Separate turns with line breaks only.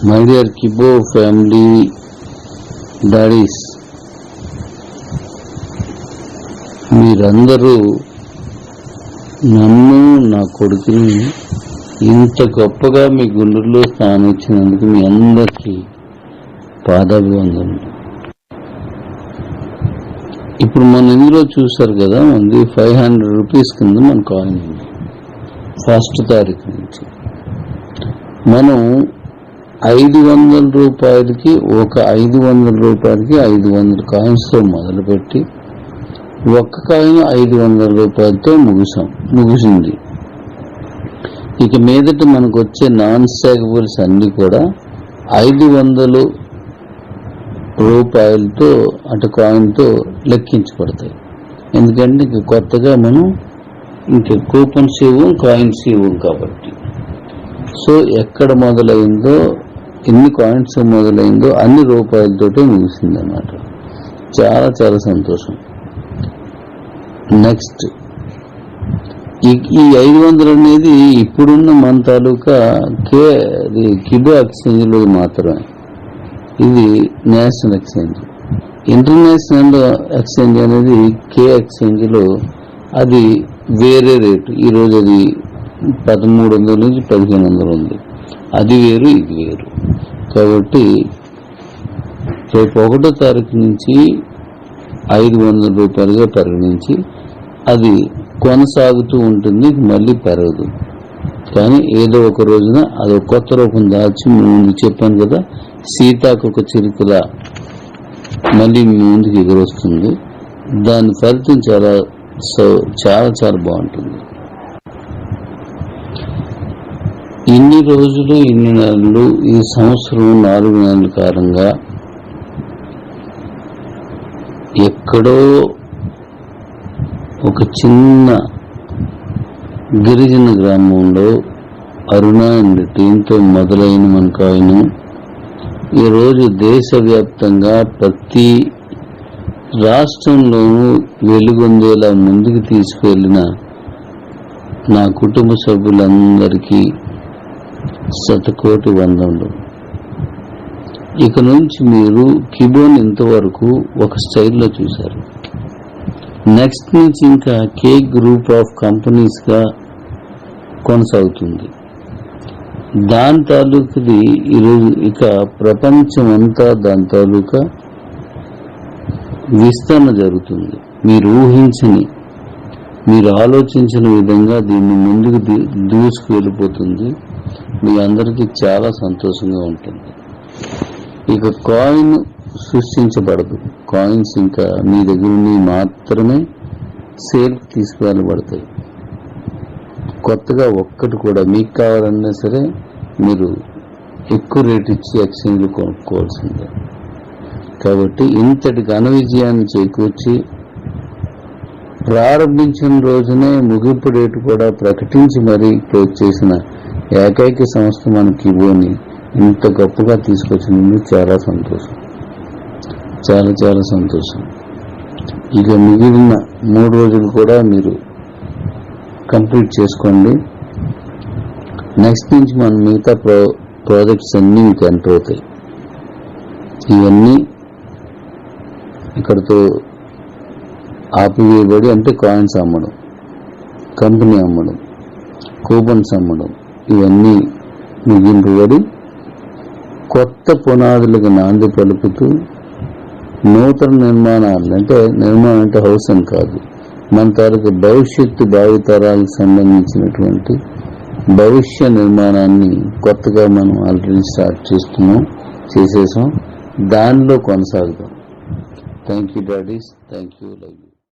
My dear కిబో family daddy's, మీరందరూ నన్ను నా కొడుకుని ఇంత గొప్పగా మీ గుండెల్లో స్థానం ఇచ్చినందుకు మీ అందరికీ పాదాభివందనలు. ఇప్పుడు మన ఇందులో చూసారు కదా, మనది 500 రూపీస్ కింద మన కాయిన్ ఉంది. 1st తారీఖు నుంచి మనం 500 రూపాయలకి ఒక 500 రూపాయలకి 500 కాయిన్స్తో మొదలుపెట్టి ఒక్క కాయిన్ 500 రూపాయలతో ముగిసింది. ఇక మీదట మనకు వచ్చే నాన్ స్టాకబుల్స్ అన్నీ కూడా 500 రూపాయలతో అంటే కాయిన్తో లెక్కించబడతాయి. ఎందుకంటే ఇంక కొత్తగా మనం ఇంక కూపన్స్ ఇవ్వం, కాయిన్స్ ఇవ్వం కాబట్టి. సో ఎక్కడ మొదలైందో, ఎన్ని కాయిన్స్ మొదలైందో అన్ని రూపాయలతోటే ముగిసింది అన్నమాట. చాలా చాలా సంతోషం. నెక్స్ట్ ఈ 500 అనేది ఇప్పుడున్న మన తాలూకా కిబో ఎక్స్చేంజ్లో మాత్రమే. ఇది నేషనల్ ఎక్స్చేంజ్. ఇంటర్నేషనల్ ఎక్స్చేంజ్ అనేది కే ఎక్స్చేంజ్లో అది వేరే రేటు. ఈరోజు అది 1300 నుంచి 1500 ఉంది. అది వేరు, ఇది వేరు. కాబట్టి రేపు 1వ తారీఖు నుంచి 500 రూపాయలుగా పరిగణించి అది కొనసాగుతూ ఉంటుంది, మళ్ళీ పెరగదు. కానీ ఏదో ఒక రోజున అది కొత్త రూపం దాచి ముందు చెప్పాను కదా, సీతాకొక చిరుకుల మళ్ళీ మీ ముందుకు ఎగురొస్తుంది. దాని ఫలితం చాలా చాలా చాలా బాగుంటుంది. ఇన్ని రోజులు, ఇన్ని నెలలు, ఈ సంవత్సరం 4 నెలల కాలంగా ఎక్కడో ఒక చిన్న గిరిజన గ్రామంలో అరుణ అండ్ టీంతో మొదలైన మన కాయిన్ ఈరోజు దేశవ్యాప్తంగా ప్రతి రాష్ట్రంలోనూ వెలుగొందేలా ముందుకు తీసుకువెళ్ళిన నా కుటుంబ సభ్యులందరికీ శతకోటి వందనలు. ఇక నుంచి మీరు కిబోని ఇంతవరకు ఒక స్టైల్లో చూశారు. నెక్స్ట్ నుంచి ఇంకా కే గ్రూప్ ఆఫ్ కంపెనీస్గా కొనసాగుతుంది. దాని తాలూకుది ఈరోజు ఇక ప్రపంచం అంతా దాని తాలూకా విస్తరణ జరుగుతుంది. మీరు ఊహించని, మీరు ఆలోచించిన విధంగా దీన్ని ముందుకు దూసుకు వెళ్ళిపోతుంది. మీ అందరికీ చాలా సంతోషంగా ఉంటుంది. ఇక కాయిన్ సృష్టించబడదు. కాయిన్స్ ఇంకా మీ దగ్గర నుండి మాత్రమే సేల్కి తీసుకువెళ్ళబడతాయి. కొత్తగా ఒక్కటి కూడా మీకు కావాలన్నా సరే మీరు ఎక్కువ రేట్ ఇచ్చి ఎక్స్చేంజ్లు కొనుక్కోవాల్సిందే. కాబట్టి ఇంతటి ఘన విజయాన్ని చేకూర్చి ప్రారంభించిన రోజునే ముగింపు రేటు కూడా ప్రకటించి మరీ క్లోజ్ చేసిన ఏకైక సంస్థ మన కిబోని ఇంత గొప్పగా తీసుకొచ్చినందుకు చాలా సంతోషం, చాలా చాలా సంతోషం. ఇక మిగిలిన 3 రోజులు కూడా మీరు కంప్లీట్ చేసుకోండి. నెక్స్ట్ నుంచి మన మిగతా ప్రాజెక్ట్స్ అన్నీ మీకు ఎంటర్ అవుతాయి. ఇవన్నీ ఇక్కడతో ఆపివేయబడి, అంటే కాయిన్స్ అమ్మడం, కంపెనీ అమ్మడం, కూపన్స్ అమ్మడం, ఇవన్నీ ముగింపబడి కొత్త పునాదులకు నాంది పలుకుతూ నూతన నిర్మాణాలు, అంటే నిర్మాణం అంటే హౌస్ అని కాదు, మన తాలూకు భవిష్యత్తు భావితరాలకు సంబంధించినటువంటి భవిష్య నిర్మాణాన్ని కొత్తగా మనం ఆల్రెడీ స్టార్ట్ చేసేసాం. దానిలో కొనసాగుతాం. Thank you daddies, thank you, love you.